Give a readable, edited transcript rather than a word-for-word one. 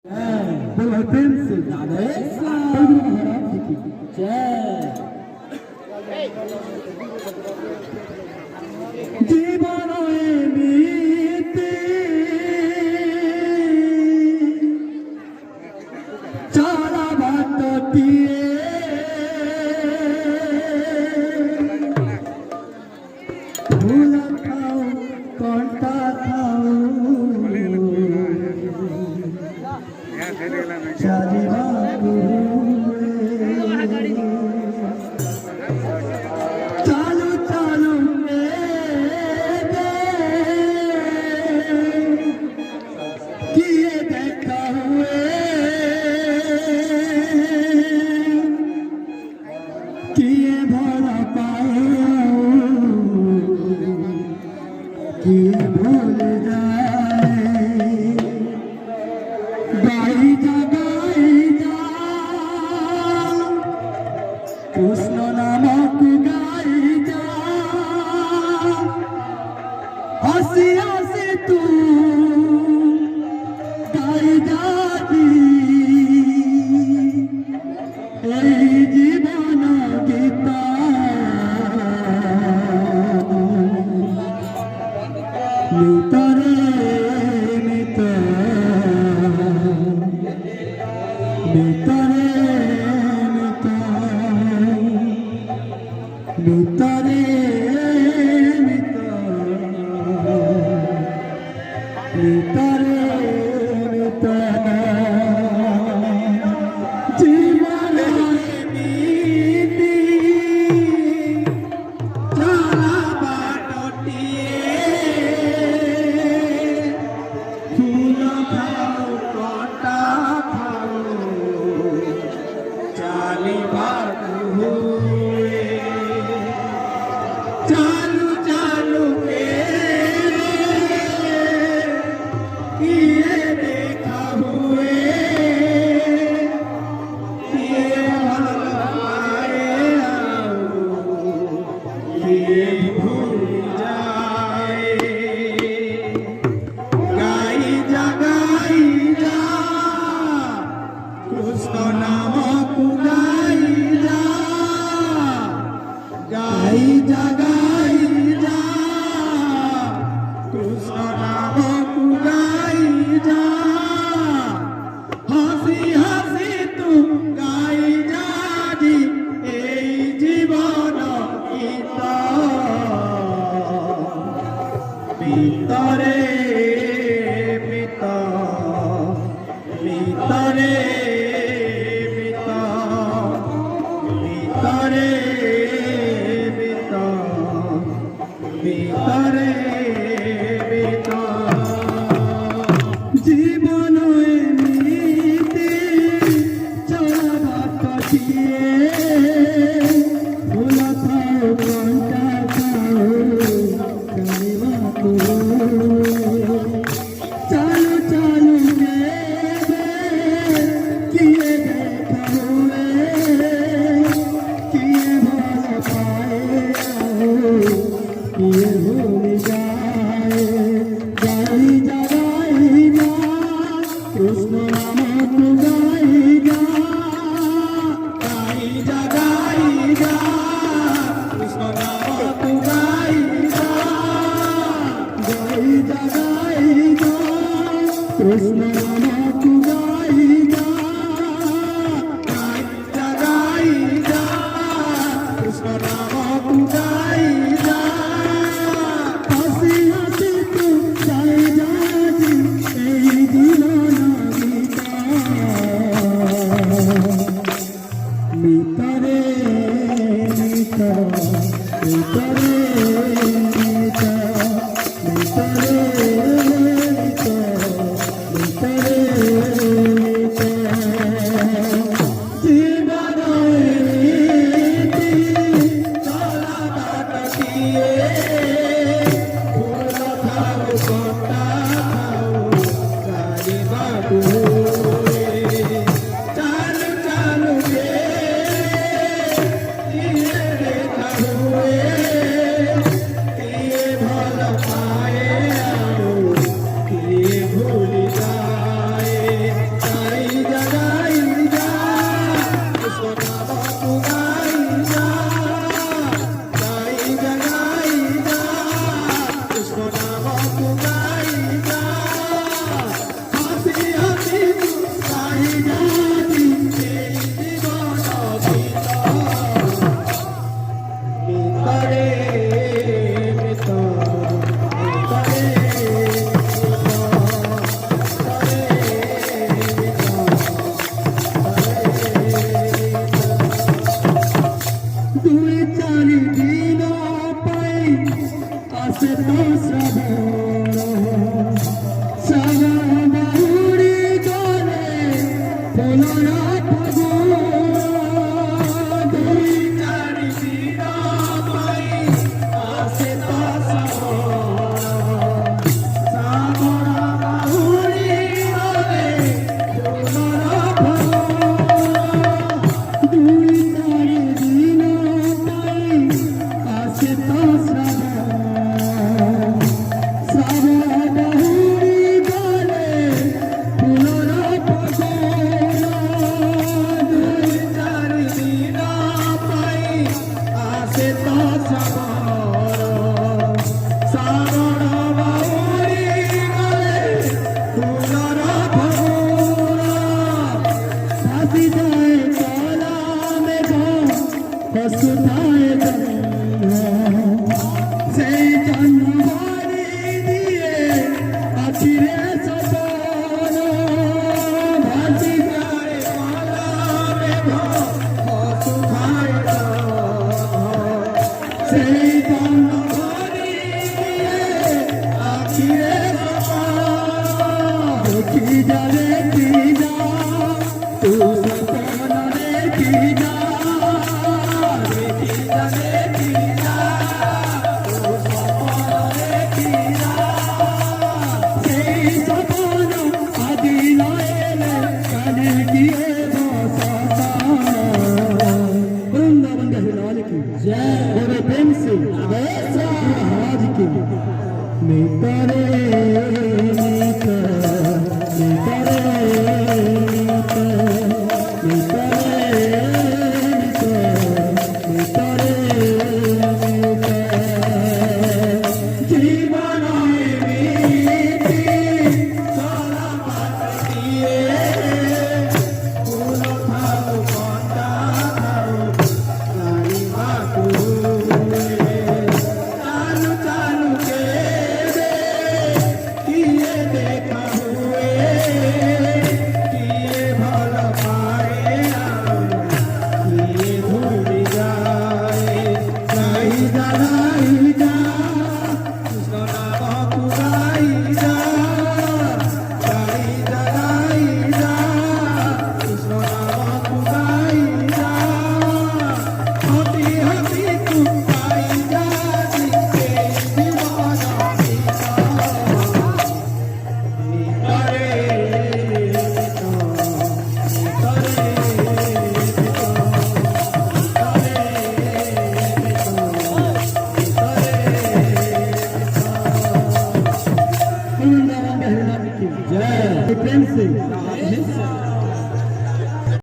बोलो प्रेम से जीवन एमिति चारा बाटटिए फूल खाओ कंटा खाओ चालिबा चालू चालू किए देखा हुए किए भरा पाओ किए भूल जाए गाई जा कृष्ण नामक गाई जा हसी हसी तू गाई जाती जीवन गीता मितरे मित मितरे मितरे मितरे जीवन नीति चाला बाटटिए फूल खाओ कंटा खाओ चालिबा चालू चालू किए देखा हुए किए भलवाए किए भूल जाए गाई जा कृष्ण नामक गाई जा गाई जा कृष्ण नामक गाई जा हसी हसी तू गाई जा जी এই জীবন গীতা ভিতরে মিত ভিতরে মিত ভিতরে মিত ভিতরে মিত জীবন এমিতি চলা বাটটিয়ে ফুল খাও কণ্টা খাও চালিবা चालू चालू किए देखा हुए किए भला पाए किए भूल जाए गाई जा कृष्ण नामक गाई जा कृष्ण नामक गाई जा कृष्ण नामक गाई जा कृष्ण नामक गाई जा हसी हसी तू गाई जा जीवन गीता मितरे मित मितरे मित मितरे मित मितरे ফুলরা ফাগুন দুই চারি দিন পাই আসে তো সামরা বাহুরি রে ফুলরা দুই চারি দিন পাই আসে তো শ্রাবণ বাহুরি গলে ফুলরা ফাগুন দুই চারি দিন পাই আসে তো সামরা বাহুরি রে ফুলরা ফাঁসি যায় কালা মেঘ হসুতায় জন্ম সেই জন্মবাড়ি দিয়ে আছিরে সপন ভাসি যায় সেই জন্মবাড়ি দিয়ে আছিরে সপন দেখি যাবে কি যা তু সপন দেখি যা দেখি জানে কি না ও সপন দেখি না সেই সপন আদি নয়নে কানে গিয়ে বসতা वृंदावन का हिलाल की जय और प्रेम से महाराज की नेतरे नेतरे